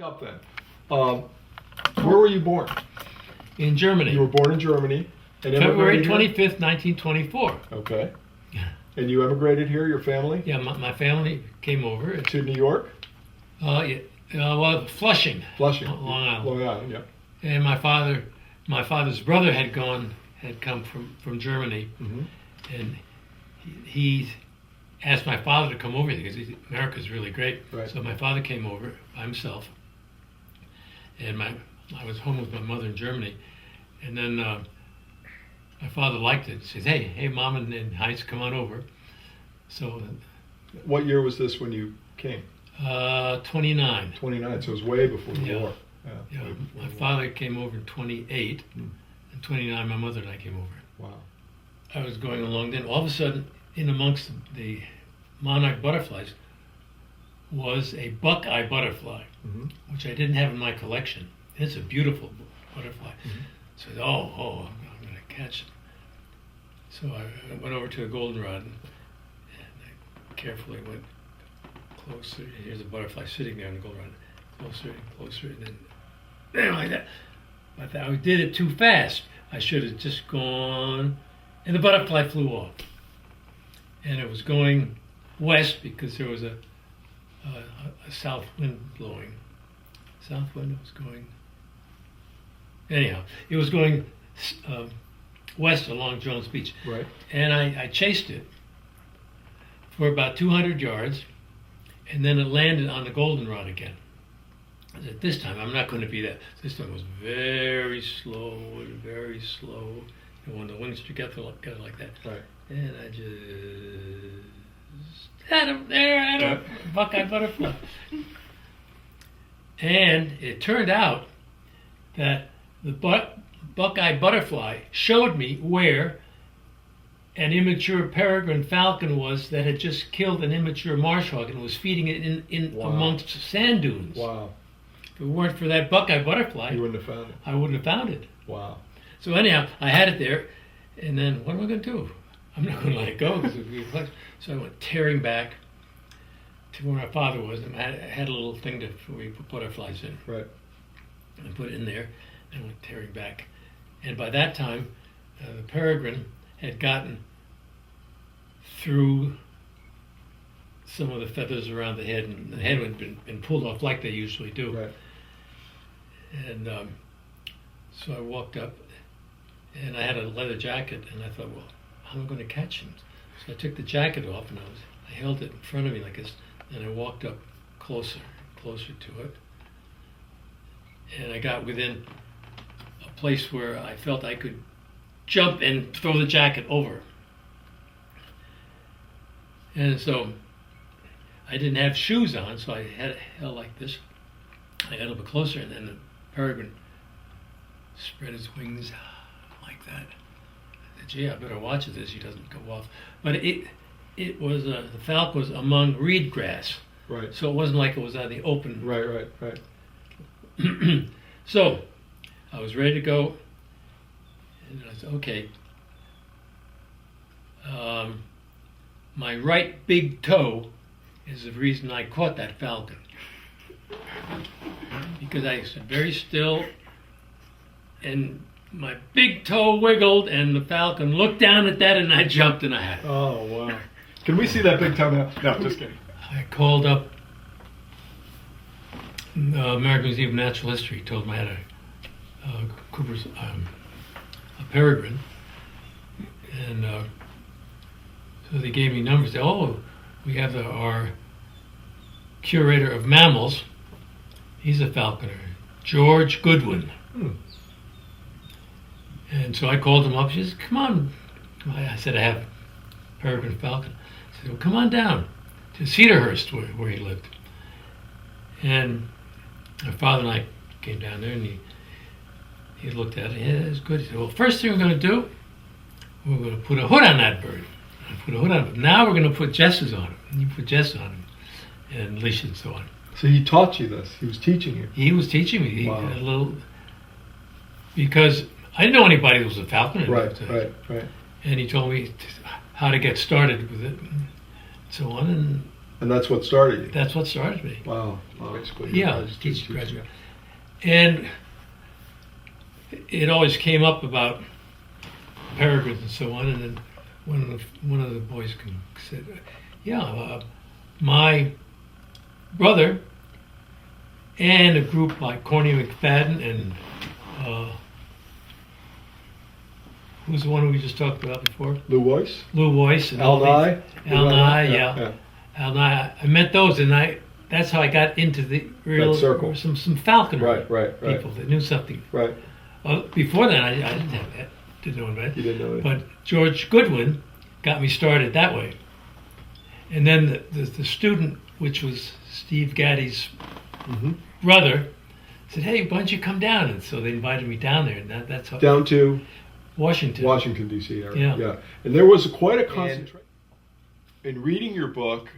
Up then. Where were you born? In Germany. You were born in Germany. And February emigrated here? 25th, 1924. Okay. And you emigrated here, your family? Yeah, my family came over. To New York? Well, Flushing. Flushing. Long Island. Long Island, yeah. And my father's brother had come from Germany, and he asked my father to come over because America's really great. Right. So my father came over by himself, and I was home with my mother in Germany, and then my father liked it. He says, "Hey, Mom and Heinz, come on over." So. What year was this when you came? 29. 29. So it was way before the war. Yeah. My father came over in 28, and 29 my mother and I came over. Wow. I was going along, then all of a sudden, in amongst the monarch butterflies was a buckeye butterfly, which I didn't have in my collection. It's a beautiful butterfly. So I said, I'm going to catch it. So I went over to a goldenrod and I carefully went closer. Here's a butterfly sitting there on the goldenrod. Closer and closer, and then like that. But I did it too fast. I should have just gone, and the butterfly flew off. And it was going west because there was a south wind blowing. South wind was going. Anyhow, it was going west along Jones Beach. Right. And I chased it for about 200 yards, and then it landed on the goldenrod again. I said, this time I'm not going to be that. This time it was very slow and very slow. And when the wings together like that. Right. And I just had him there, I had a buckeye butterfly. And it turned out that the buckeye butterfly showed me where an immature peregrine falcon was that had just killed an immature marsh hog and was feeding it in amongst sand dunes. Wow. If it weren't for that buckeye butterfly, You wouldn't have found it. I wouldn't have found it. Wow. So anyhow, I had it there, and then what am I going to do? I'm not going to let it go. So I went tearing back to where my father was, and I had a little thing where you put butterflies in. Right. I put it in there, and went tearing back. And by that time, the peregrine had gotten through some of the feathers around the head, and the head had been pulled off like they usually do. Right. And so I walked up, and I had a leather jacket, and I thought, well, how am I going to catch him? So I took the jacket off, and I held it in front of me like this, and I walked up closer to it. And I got within a place where I felt I could jump and throw the jacket over. And so I didn't have shoes on, so I had it held like this. I got a little bit closer, and then the peregrine spread his wings like that. I said, gee, I better watch this. He doesn't go off. But it was the falcon was among reed grass, Right. so it wasn't like it was on the open. Right. So I was ready to go, and I said, okay. My right big toe is the reason I caught that falcon. Because I stood very still, and my big toe wiggled, and the falcon looked down at that, and I jumped, and I had it. Oh, wow. Can we see that big toe now? No, just kidding. I called up the American Museum of Natural History, told them I had a Cooper's a peregrine, and so they gave me numbers. They said, oh, we have our curator of mammals. He's a falconer, George Goodwin. And so I called him up. She said, come on. I said, I have peregrine falcon. I said, well, come on down to Cedarhurst where he lived. And my father and I came down there, and he looked at it. Yeah, it's good. He said, well, first thing we're going to do, we're going to put a hood on that bird. I put a hood on him. Now we're going to put jesses on him. And you put jesses on him and leash and so on. So he taught you this. He was teaching you. He was teaching me. He Wow. had a little, because I didn't know anybody who was a falconer. Right. And he told me how to get started with it and so on. And And that's what started you. That's what started me. Wow. Basically, Yeah, teach graduate. And it always came up about peregrines and so on, and then one of the boys said, "Yeah, my brother and a group like Corny McFadden and who's the one we just talked about before? Lou Weiss? Lou Weiss and Al Nye? Al Nye, yeah. Al Nye. I met those, and that's how I got into the real That circle. some falconry Right. people that knew something. Right. Before then, I didn't have that. Didn't know that. You didn't know it. But George Goodwin got me started that way. And then the student, which was Steve Gaddy's brother, said, "Hey, why don't you come down?" And so they invited me down there, and that's how Down to Washington D.C. area. Yeah. And there was quite a concentration. In reading your book,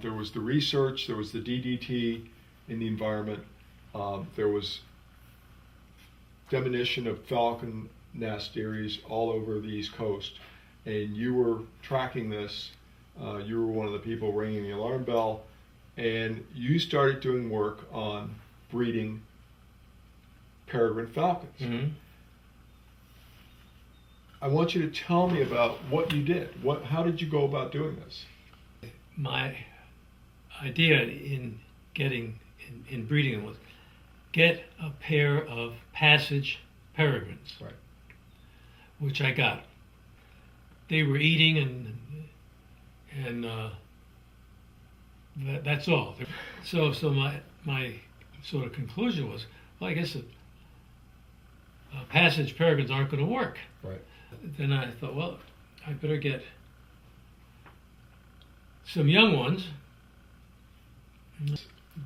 there was the research, there was the DDT in the environment, there was diminution of falcon nest areas all over the East Coast, and you were tracking this. You were one of the people ringing the alarm bell, and you started doing work on breeding peregrine falcons. Mm-hmm. I want you to tell me about what you did. How did you go about doing this? My idea in breeding them was get a pair of passage peregrines, Right. which I got. They were eating and that's all. So my sort of conclusion was, well, I guess passage peregrines aren't going to work. Right. Then I thought, well, I better get some young ones.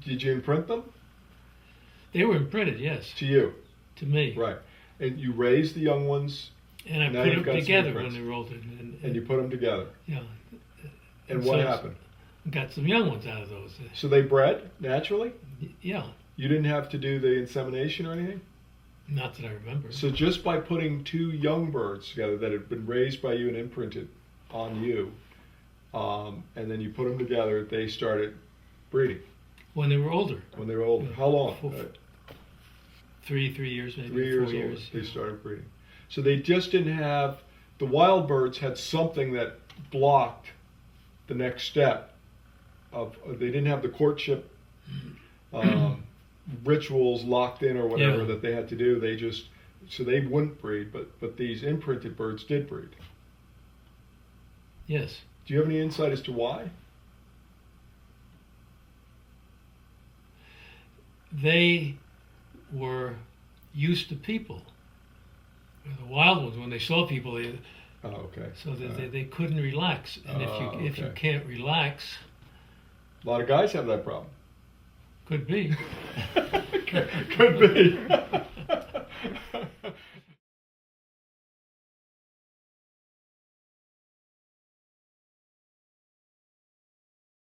Did you imprint them? They were imprinted, yes, To you. to me. Right. And you raised the young ones, And I Now put you've got them some together imprints. when they were older. and you put them together. Yeah. And And what so- happened? Got some young ones out of those. So they bred naturally? Yeah, You didn't have to do the insemination or anything? not that I remember. So just by putting two young birds together that had been raised by you and imprinted on you, and then you put them together, they started breeding When they were older, when they were older. How long? 3 years, maybe 3 years 4 old. years. They started breeding. So they just didn't have, the wild birds had something that blocked the next step of, they didn't have the courtship rituals locked in or whatever Yeah. that they had to do. They just, so they wouldn't breed, but these imprinted birds did breed. Yes. Do you have any insight as to why? They were used to people. The wild ones, when they saw people, Oh, okay. so that they couldn't relax. And if you okay. can't relax, A lot of guys have that problem. could be. Could be.